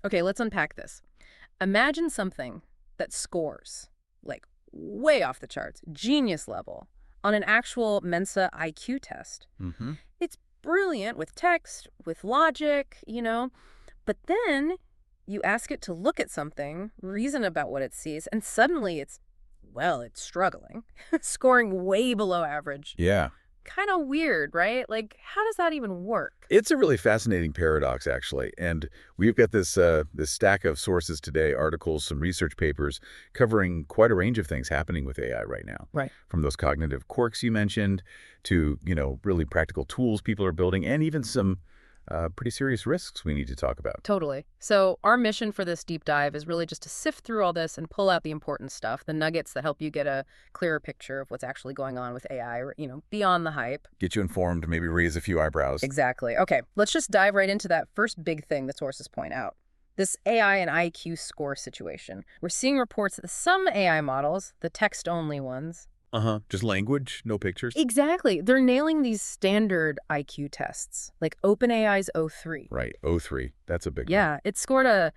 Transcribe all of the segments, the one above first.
Okay, let's unpack this. Imagine something that scores, like way off the charts, genius level, on an actual Mensa IQ test. Mm-hmm. It's brilliant with text, with logic, but then you ask it to look at something, reason about what it sees, and suddenly it's struggling, scoring way below average. Yeah. Kind of weird, right? Like, how does that even work? It's a really fascinating paradox, actually. And we've got this stack of sources today, articles, some research papers covering quite a range of things happening with AI right now. Right. From those cognitive quirks you mentioned to, really practical tools people are building and even some pretty serious risks we need to talk about. Totally. So our mission for this deep dive is really just to sift through all this and pull out the important stuff, the nuggets that help you get a clearer picture of what's actually going on with AI, or, beyond the hype. Get you informed, maybe raise a few eyebrows. Exactly. Okay, let's just dive right into that first big thing the sources point out. This AI and IQ score situation. We're seeing reports that some AI models, the text-only ones, Just language, no pictures. exactly, they're nailing these standard IQ tests, like OpenAI's O3. Right, O3. That's a big one. Yeah, it scored a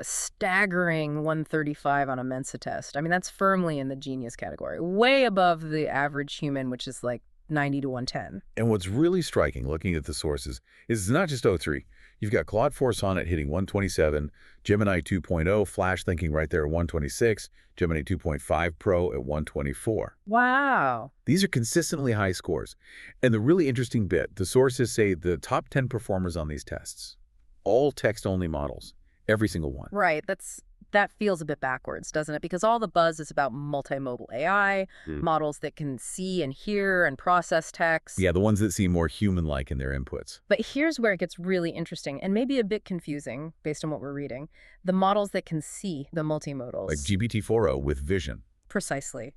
staggering 135 on a Mensa test. I mean, that's firmly in the genius category, way above the average human, which is like 90 to 110. And what's really striking, looking at the sources, is it's not just O3. You've got Claude 4 Sonnet hitting 127, Gemini 2.0 Flash thinking right there at 126, Gemini 2.5 Pro at 124. Wow. These are consistently high scores. And the really interesting bit, the sources say the top 10 performers on these tests, all text-only models, every single one. Right, that feels a bit backwards, doesn't it? Because all the buzz is about multimodal AI, models that can see and hear and process text. Yeah, the ones that seem more human-like in their inputs. But here's where it gets really interesting and maybe a bit confusing based on what we're reading. The models that can see, the multimodals. Like GPT-4o with Vision. Precisely.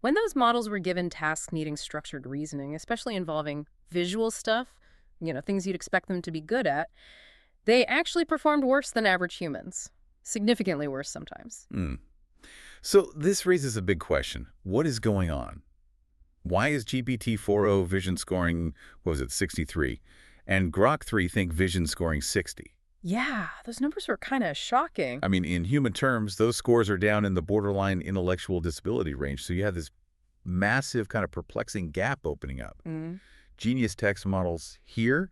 When those models were given tasks needing structured reasoning, especially involving visual stuff, things you'd expect them to be good at, they actually performed worse than average humans. Significantly worse sometimes. So this raises a big question. What is going on? Why is GPT-4o Vision scoring, 63, and Grok 3 think Vision scoring 60? Yeah, those numbers were kind of shocking. I mean, in human terms, those scores are down in the borderline intellectual disability range. So you have this massive kind of perplexing gap opening up. Genius text models here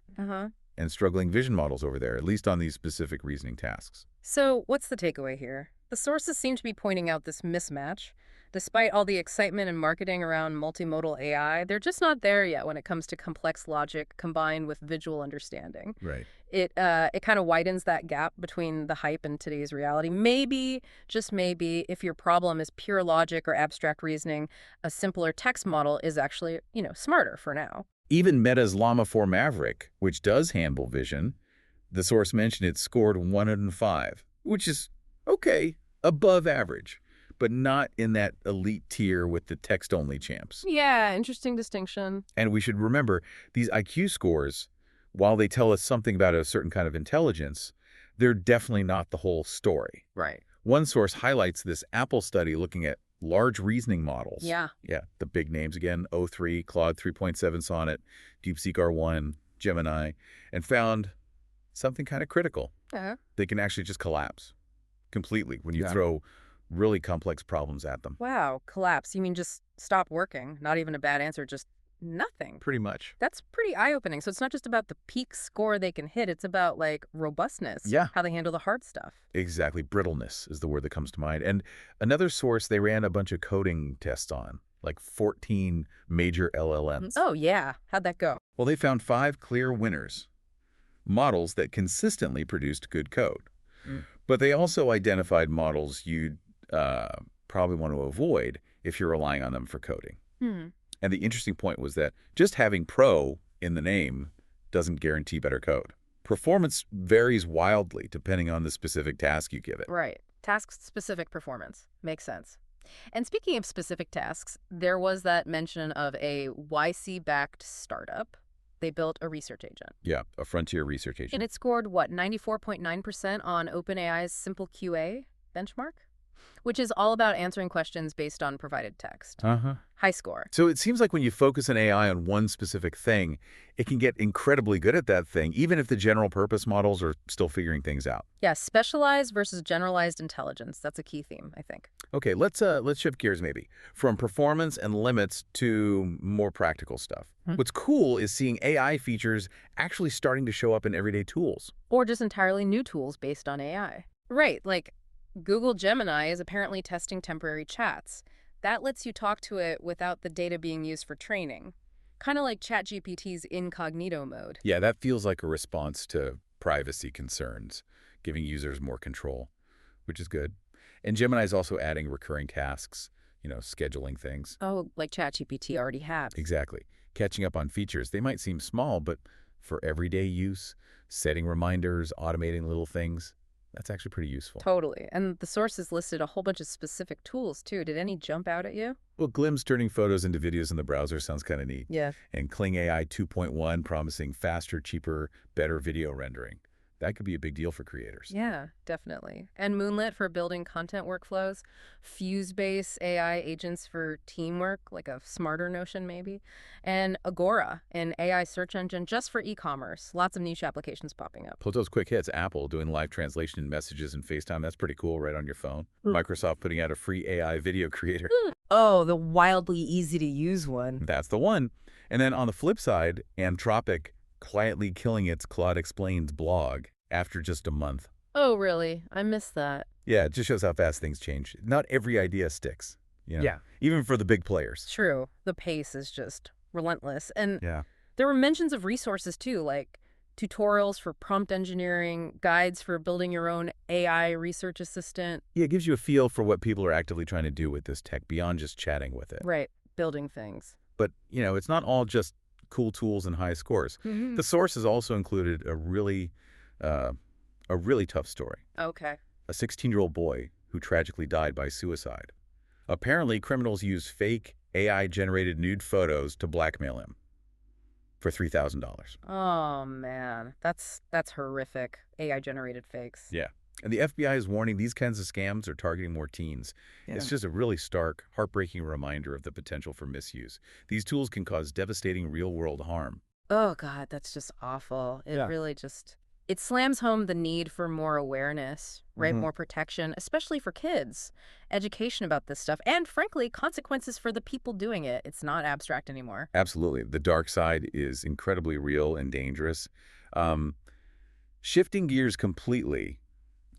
and struggling vision models over there, at least on these specific reasoning tasks. So what's the takeaway here? The sources seem to be pointing out this mismatch. Despite all the excitement and marketing around multimodal AI, they're just not there yet when it comes to complex logic combined with visual understanding. Right. It kind of widens that gap between the hype and today's reality. Maybe, just maybe, if your problem is pure logic or abstract reasoning, a simpler text model is actually, smarter for now. Even Meta's Llama 4 Maverick, which does handle vision, the source mentioned it scored 105, which is, okay, above average, but not in that elite tier with the text-only champs. Yeah, interesting distinction. And we should remember, these IQ scores, while they tell us something about a certain kind of intelligence, they're definitely not the whole story. Right. One source highlights this Apple study looking at large reasoning models. Yeah. Yeah, the big names again, O3, Claude 3.7 Sonnet, DeepSeek R1, Gemini, and found something kind of critical. They can actually just collapse completely when you throw really complex problems at them. Wow, collapse. You mean just stop working? Not even a bad answer, just nothing. Pretty much. That's pretty eye-opening. So it's not just about the peak score they can hit. It's about, robustness. Yeah. How they handle the hard stuff. Exactly. Brittleness is the word that comes to mind. And another source they ran a bunch of coding tests on, like 14 major LLMs. Oh, yeah. How'd that go? Well, they found 5 clear winners, models that consistently produced good code. But they also identified models you'd probably want to avoid if you're relying on them for coding. And the interesting point was that just having pro in the name doesn't guarantee better code. Performance varies wildly depending on the specific task you give it. Right. Task-specific performance. Makes sense. And speaking of specific tasks, there was that mention of a YC-backed startup. They built a research agent. Yeah, a frontier research agent. And it scored, 94.9% on OpenAI's Simple QA benchmark? which is all about answering questions based on provided text. Uh-huh. High score. So it seems like when you focus an AI on one specific thing, it can get incredibly good at that thing, even if the general purpose models are still figuring things out. Yeah, specialized versus generalized intelligence. That's a key theme, I think. Okay, let's shift gears maybe from performance and limits to more practical stuff. What's cool is seeing AI features actually starting to show up in everyday tools. Or just entirely new tools based on AI. Right, like Google Gemini is apparently testing temporary chats. That lets you talk to it without the data being used for training. Kind of like ChatGPT's incognito mode. Yeah, that feels like a response to privacy concerns, giving users more control, which is good. And Gemini's also adding recurring tasks, scheduling things. Oh, like ChatGPT already had. Exactly. Catching up on features. They might seem small, but for everyday use, setting reminders, automating little things, that's actually pretty useful. Totally. And the sources listed a whole bunch of specific tools, too. Did any jump out at you? Well, Glimpse turning photos into videos in the browser sounds kind of neat. Yeah. And Kling AI 2.1 promising faster, cheaper, better video rendering. That could be a big deal for creators. Yeah, definitely. And Moonlit for building content workflows, Fusebase AI agents for teamwork, like a smarter Notion maybe, and Agora, an AI search engine just for e-commerce. Lots of niche applications popping up. Pluto's quick hits, Apple doing live translation in messages and FaceTime. That's pretty cool right on your phone. Microsoft putting out a free AI video creator. Oh, the wildly easy to use one. That's the one. And then on the flip side, Anthropic quietly killing its Claude Explains blog after just a month. Oh, really? I missed that. Yeah, it just shows how fast things change. Not every idea sticks. Yeah. Even for the big players. True. The pace is just relentless. And Yeah. there were mentions of resources, too, like tutorials for prompt engineering, guides for building your own AI research assistant. Yeah, it gives you a feel for what people are actively trying to do with this tech beyond just chatting with it. Right. Building things. But, it's not all just cool tools and high scores. The sources also included a really tough story. Okay. A 16-year-old boy who tragically died by suicide. Apparently, criminals used fake AI-generated nude photos to blackmail him for $3,000. Oh, man. That's horrific. AI-generated fakes. Yeah. And the FBI is warning these kinds of scams are targeting more teens. Yeah. It's just a really stark, heartbreaking reminder of the potential for misuse. These tools can cause devastating real-world harm. Oh, God, that's just awful. It Yeah. really just... It slams home the need for more awareness, right? More protection, especially for kids. Education about this stuff, and frankly, consequences for the people doing it. It's not abstract anymore. Absolutely. The dark side is incredibly real and dangerous. Shifting gears completely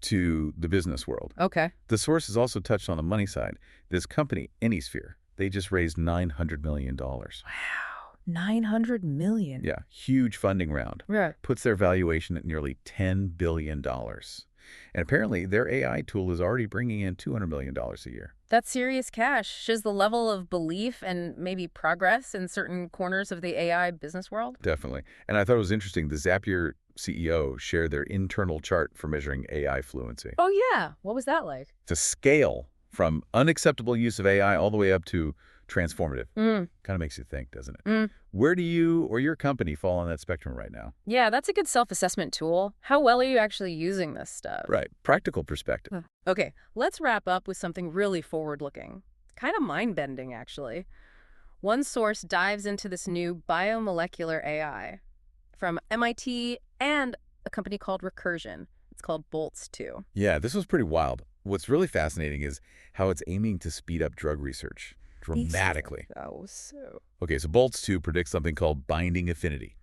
to the business world. Okay. The source has also touched on the money side. This company, Anysphere, they just raised $900 million. Wow. 900 million. Yeah, huge funding round. Right. Puts their valuation at nearly $10 billion. And apparently, their AI tool is already bringing in $200 million a year. That's serious cash. Shows the level of belief and maybe progress in certain corners of the AI business world. Definitely. And I thought it was interesting. The Zapier CEO shared their internal chart for measuring AI fluency. Oh, yeah. What was that like? To scale from unacceptable use of AI all the way up to transformative. Kind of makes you think, doesn't it? Where do you or your company fall on that spectrum right now? Yeah, that's a good self-assessment tool. How well are you actually using this stuff? Right. Practical perspective. Okay, let's wrap up with something really forward-looking. Kind of mind-bending, actually. One source dives into this new biomolecular AI from MIT and a company called Recursion. It's called Boltz-2. Yeah, this was pretty wild. What's really fascinating is how it's aiming to speed up drug research dramatically. Oh, so... Okay, so Boltz-2 predicts something called binding affinity,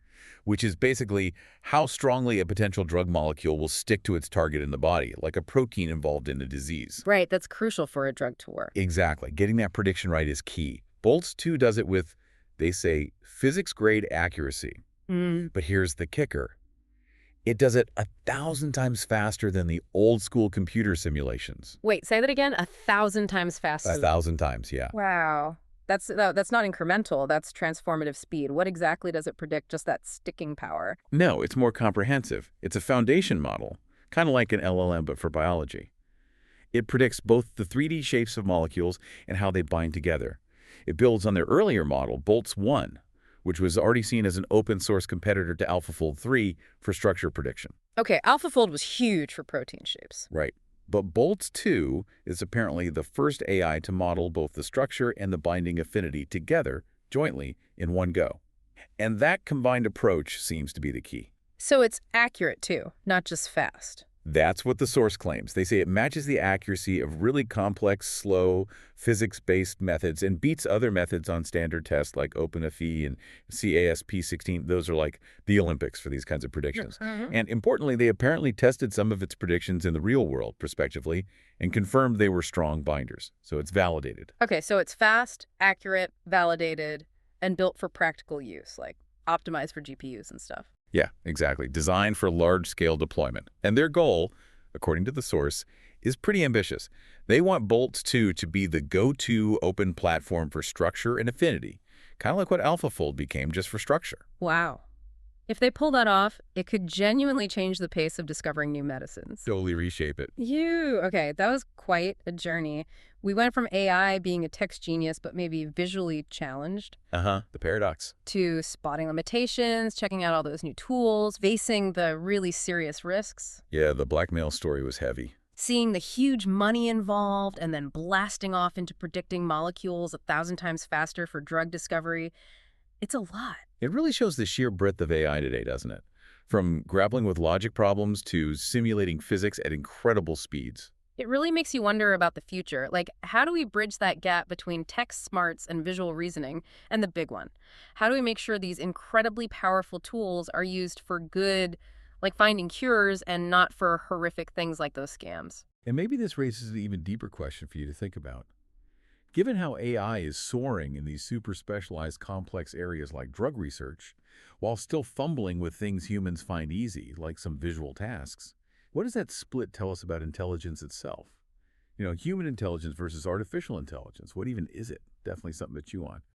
which is basically how strongly a potential drug molecule will stick to its target in the body, like a protein involved in a disease. Right, that's crucial for a drug to work. Exactly. Getting that prediction right is key. Boltz-2 does it with, they say, physics-grade accuracy. But here's the kicker. It does it 1,000 times faster than the old-school computer simulations. Wait, say that again? 1,000 times faster. 1,000 times, yeah. Wow. That's not incremental. That's transformative speed. What exactly does it predict? Just that sticking power? No, it's more comprehensive. It's a foundation model, kind of like an LLM, but for biology. It predicts both the 3D shapes of molecules and how they bind together. It builds on their earlier model, Boltz-1, which was already seen as an open-source competitor to AlphaFold 3 for structure prediction. Okay, AlphaFold was huge for protein shapes. Right. But Bolt-2 is apparently the first AI to model both the structure and the binding affinity together, jointly, in one go. And that combined approach seems to be the key. So it's accurate, too, not just fast. That's what the source claims. They say it matches the accuracy of really complex, slow, physics-based methods and beats other methods on standard tests like OpenAI and CASP16. Those are like the Olympics for these kinds of predictions. And importantly, they apparently tested some of its predictions in the real world, prospectively, and confirmed they were strong binders. So it's validated. Okay, so it's fast, accurate, validated, and built for practical use, like optimized for GPUs and stuff. Yeah, exactly. Designed for large-scale deployment. And their goal, according to the source, is pretty ambitious. They want Bolt-2 to be the go-to open platform for structure and affinity, kind of like what AlphaFold became just for structure. Wow. If they pull that off, it could genuinely change the pace of discovering new medicines. Totally reshape it. Okay, that was quite a journey. We went from AI being a text genius, but maybe visually challenged, The paradox. to spotting limitations, checking out all those new tools, facing the really serious risks, Yeah, the blackmail story was heavy. seeing the huge money involved, and then blasting off into predicting molecules 1,000 times faster for drug discovery. It's a lot. It really shows the sheer breadth of AI today, doesn't it? From grappling with logic problems to simulating physics at incredible speeds. It really makes you wonder about the future. Like, how do we bridge that gap between text smarts and visual reasoning? And the big one, how do we make sure these incredibly powerful tools are used for good, like finding cures, and not for horrific things like those scams? And maybe this raises an even deeper question for you to think about. Given how AI is soaring in these super specialized complex areas like drug research, while still fumbling with things humans find easy, like some visual tasks, what does that split tell us about intelligence itself? You know, human intelligence versus artificial intelligence. What even is it? Definitely something to chew on.